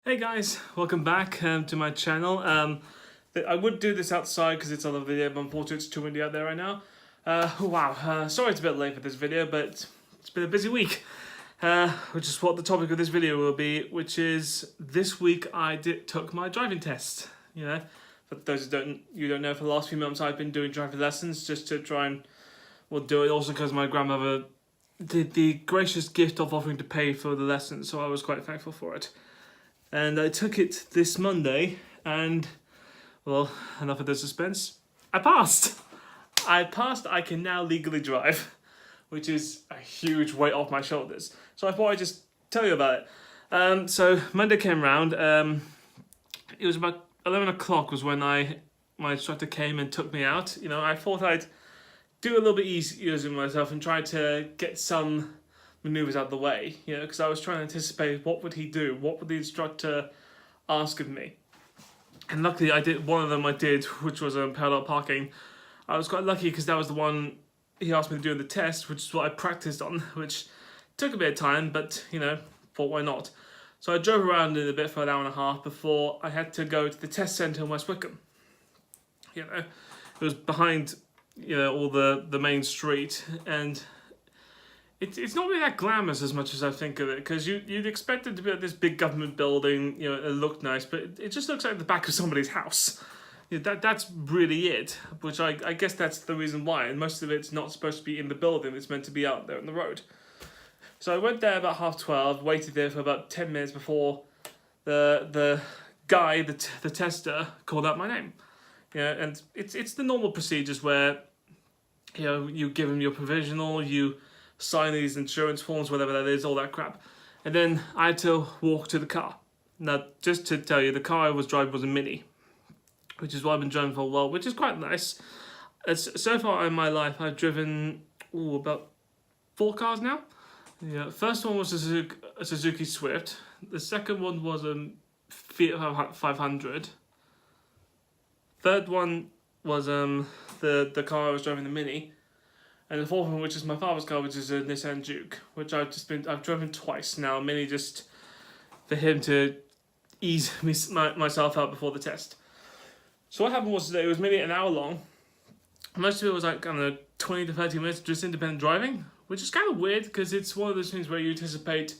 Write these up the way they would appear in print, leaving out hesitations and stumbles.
Hey guys, welcome back to my channel. I would do this outside because it's on a video, but unfortunately it's too windy out there right now. Sorry it's a bit late for this video, but it's been a busy week. Which is what the topic of this video will be, which is this week I took my driving test. You know, for those who don't know, for the last few months I've been doing driving lessons just to try and do it. Also because my grandmother did the gracious gift of offering to pay for the lessons, so I was quite thankful for it. And I took it this Monday, and, well, enough of the suspense. I passed! I can now legally drive, which is a huge weight off my shoulders. So I thought I'd just tell you about it. So Monday came round. It was about 11 o'clock was when my instructor came and took me out. You know, I thought I'd do a little bit easier on myself and try to get some maneuvers out of the way, you know, because I was trying to anticipate what would he do, what would the instructor ask of me. And luckily I did one of them, which was parallel parking. I was quite lucky because that was the one he asked me to do in the test, which is what I practiced on, which took a bit of time, but, you know, thought why not. So I drove around in a bit for an hour and a half before I had to go to the test centre in West Wickham. You know, it was behind, you know, all the main street, and it's not really that glamorous as much as I think of it, because you'd expect it to be like this big government building, you know, it looked nice, but it just looks like the back of somebody's house. You know, that's really it, which I guess that's the reason why, and most of it's not supposed to be in the building, it's meant to be out there on the road. So I went there about 12:30, waited there for about 10 minutes before the guy, the tester, called out my name. You know, and it's the normal procedures where, you know, you give him your provisional, you sign these insurance forms, whatever that is, all that crap. And then I had to walk to the car. Now, just to tell you, the car I was driving was a Mini, which is what I've been driving for a while, which is quite nice. So far in my life, I've driven about 4 cars now. Yeah, first one was a Suzuki Swift. The second one was a Fiat 500. Third one was the car I was driving, the Mini. And the fourth one, which is my father's car, which is a Nissan Juke, which I've driven twice now, mainly just for him to ease myself out before the test. So what happened was today, it was maybe an hour long. Most of it was like, I don't know, 20 to 30 minutes just independent driving, which is kind of weird because it's one of those things where you anticipate,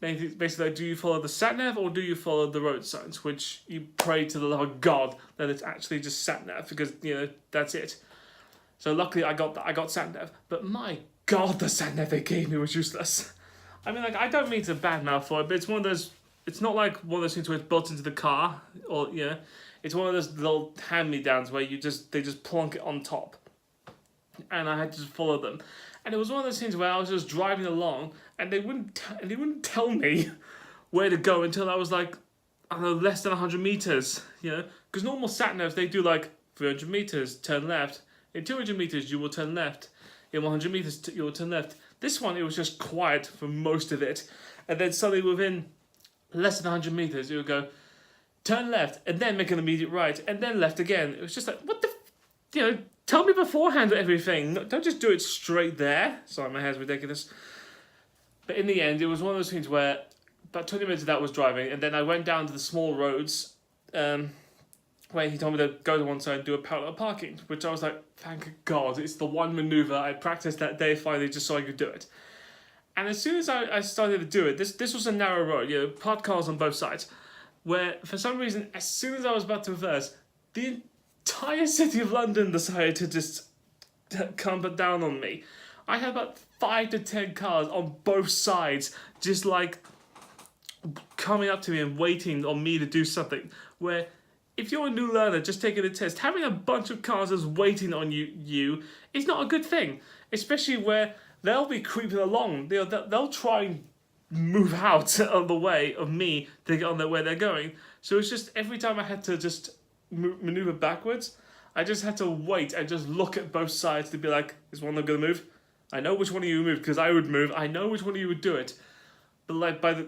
basically, like, do you follow the sat-nav or do you follow the road signs, which you pray to the love of God that it's actually just sat-nav, because, you know, that's it. So luckily I got sat-nav, but my God, the sat-nav they gave me was useless. I mean, like, I don't mean to badmouth for it, but it's one of those, it's not like one of those things where it's built into the car, or, you know, it's one of those little hand-me-downs where they just plonk it on top. And I had to just follow them. And it was one of those things where I was just driving along, and they wouldn't tell me where to go until I was like, I don't know, less than 100 meters, you know? Because normal sat-navs, they do like 300 meters, turn left. In 200 meters, you will turn left. In 100 meters, you will turn left. This one, it was just quiet for most of it. And then suddenly within less than 100 meters, it would go, turn left, and then make an immediate right, and then left again. It was just like, what the, you know, tell me beforehand everything. Don't just do it straight there. Sorry, my hair's ridiculous. But in the end, it was one of those things where about 20 minutes of that was driving, and then I went down to the small roads, where he told me to go to one side and do a parallel parking, which I was like, thank God, it's the one manoeuvre I practiced that day finally just so I could do it. And as soon as I started to do it, this was a narrow road, you know, parked cars on both sides, where for some reason, as soon as I was about to reverse, the entire city of London decided to just come down on me. I had about 5 to 10 cars on both sides, just like coming up to me and waiting on me to do something, where if you're a new learner just taking a test, having a bunch of cars that's waiting on you is not a good thing, especially where they'll be creeping along. They'll try and move out of the way of me to get on their way they're going. So it's just every time I had to just maneuver backwards, I just had to wait and just look at both sides to be like, is one of them going to move? I know which one of you would move because I would move. I know which one of you would do it. But like by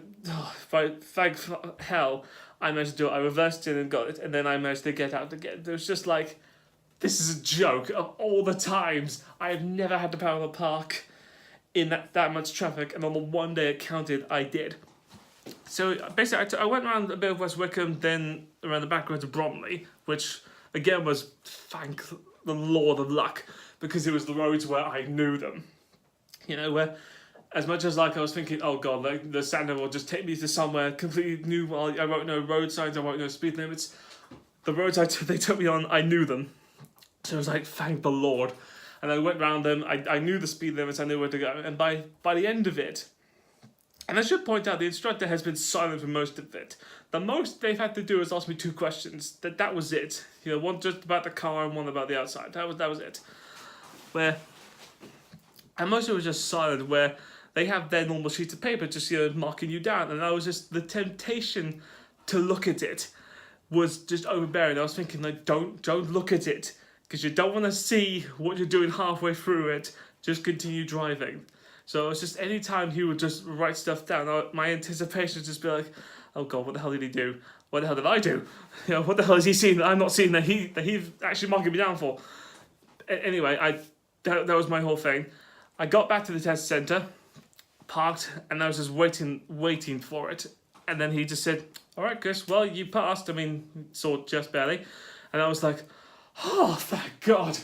thank hell, I managed to do it. I reversed it and got it, and then I managed to get out again. It was just like, this is a joke of all the times I have never had to parallel park in that much traffic, and on the one day it counted, I did. So basically, I went around a bit of West Wickham, then around the back road to Bromley, which again was, thank the Lord of luck, because it was the roads where I knew them. You know, where as much as like I was thinking, oh god, like the Santa will just take me to somewhere completely new. Well, I won't know road signs, I won't know speed limits. The roads they took me on, I knew them. So I was like, thank the Lord. And I went round them. I knew the speed limits. I knew where to go. And by the end of it, and I should point out, the instructor has been silent for most of it. The most they've had to do is ask me 2 questions. That was it. You know, one just about the car and one about the outside. That was it. And most of it was just silent, where they have their normal sheets of paper just, you know, marking you down. And I was just, the temptation to look at it was just overbearing. I was thinking, like, don't look at it, because you don't want to see what you're doing halfway through it. Just continue driving. So it's just any time he would just write stuff down, my anticipation would just be like, oh god, what the hell did he do? What the hell did I do? You know, what the hell is he seeing that I'm not seeing that he's actually marking me down for? Anyway, that was my whole thing. I got back to the test centre, parked, and I was just waiting for it. And then he just said, all right, Chris, well, you passed. I mean, sort just barely. And I was like, oh, thank God.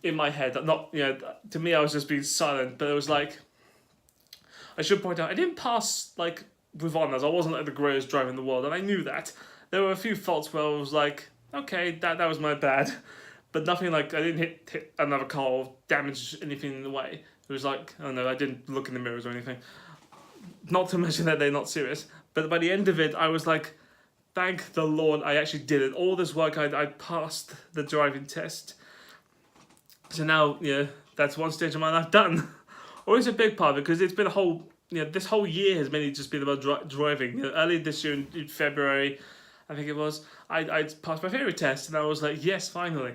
In my head, not, you know, to me, I was just being silent, but it was like, I should point out, I didn't pass, like, with honours. I wasn't like the greatest driver in the world, and I knew that. There were a few faults where I was like, okay, that was my bad. But nothing like, I didn't hit another car or damage anything in the way. It was like, I don't know, I didn't look in the mirrors or anything. Not to mention that they're not serious. But by the end of it, I was like, thank the Lord I actually did it. All this work, I passed the driving test. So now, yeah, that's one stage of my life done. Or it's a big part, because it's been a whole, you know, this whole year has mainly just been about driving. You know, early this year in February, I think it was, I passed my theory test, and I was like, yes, finally.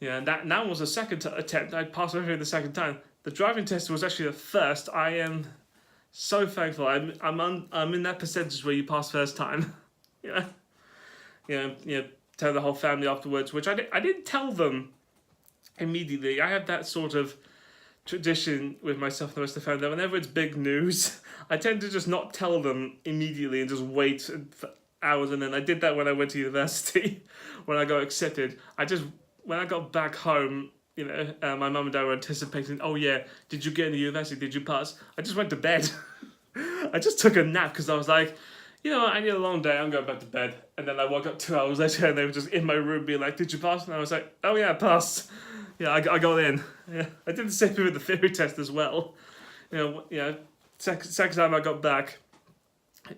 Yeah, and that was the second attempt. I passed my theory the second time. The driving test was actually the first. I am so thankful. I'm in that percentage where you pass first time. Yeah, tell the whole family afterwards, which I didn't tell them immediately. I have that sort of tradition with myself and the rest of the family that whenever it's big news, I tend to just not tell them immediately and just wait for hours. And then I did that when I went to university, when I got accepted. When I got back home, you know, my mum and dad were anticipating, oh yeah, did you get into university? Did you pass? I just went to bed. I just took a nap because I was like, you know, I need a long day, I'm going back to bed. And then I woke up 2 hours later and they were just in my room being like, did you pass? And I was like, oh yeah, I passed. Yeah, I got in. Yeah, I did the same thing with the theory test as well. You know, second time I got back,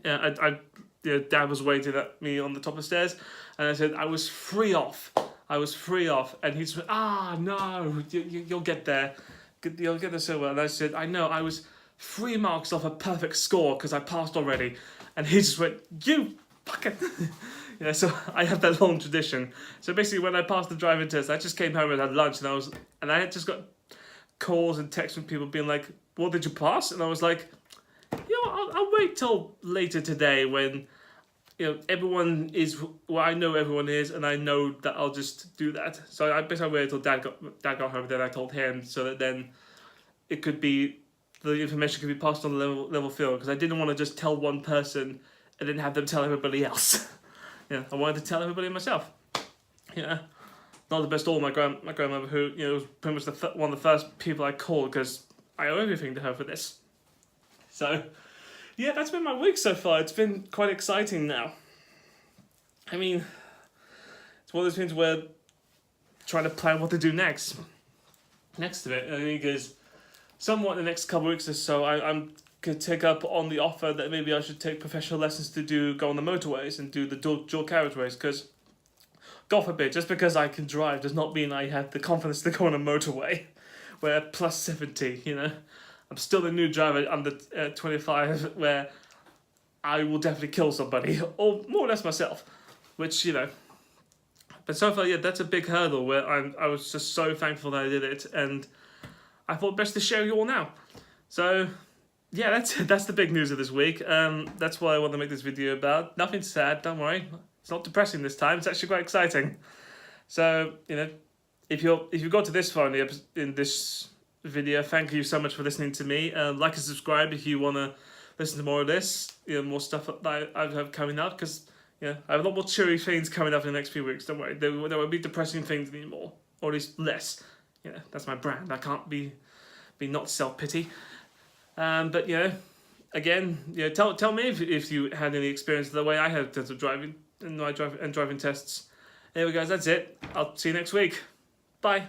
Dad was waiting at me on the top of the stairs, and I said I was free off, and he said, no, you'll get there, you'll get there so well. And I said, I know, I was 3 marks off a perfect score because I passed already, and he just went, you fucking. Yeah, so I have that long tradition. So basically, when I passed the driving test, I just came home and had lunch, and I had just got calls and texts from people being like, "Well, did you pass?" And I was like, "You know, I'll wait till later today when, you know, everyone is. Well, I know everyone is, and I know that I'll just do that." So I basically waited till Dad got home. Then I told him, so that then it could be, the information could be passed on the level field, because I didn't want to just tell one person and then have them tell everybody else. Yeah, I wanted to tell everybody myself. Yeah, not the best all my grandmother, who, you know, was pretty much one of the first people I called, because I owe everything to her for this. So, yeah, that's been my week so far. It's been quite exciting now. I mean, it's one of those things where trying to plan what to do next to it. I mean, because somewhat in the next couple of weeks or so, I'm could take up on the offer that maybe I should take professional lessons to go on the motorways and do the dual carriageways, because, God forbid, just because I can drive does not mean I have the confidence to go on a motorway where plus 70, you know. I'm still a new driver under 25 where I will definitely kill somebody, or more or less myself, which, you know. But so far, yeah, that's a big hurdle where I was just so thankful that I did it, and I thought best to share you all now. So, yeah, that's the big news of this week. That's what I want to make this video about. Nothing sad, don't worry. It's not depressing this time. It's actually quite exciting. So, you know, if you got to this far in this video, thank you so much for listening to me. Like and subscribe if you want to listen to more of this, more stuff that I have coming up, because I have a lot more cheery things coming up in the next few weeks. Don't worry, there won't be depressing things anymore, or at least less. That's my brand. I can't be not self-pity. But again, tell me if you had any experience the way I had in terms of driving and driving tests. Anyway, guys, that's it. I'll see you next week. Bye.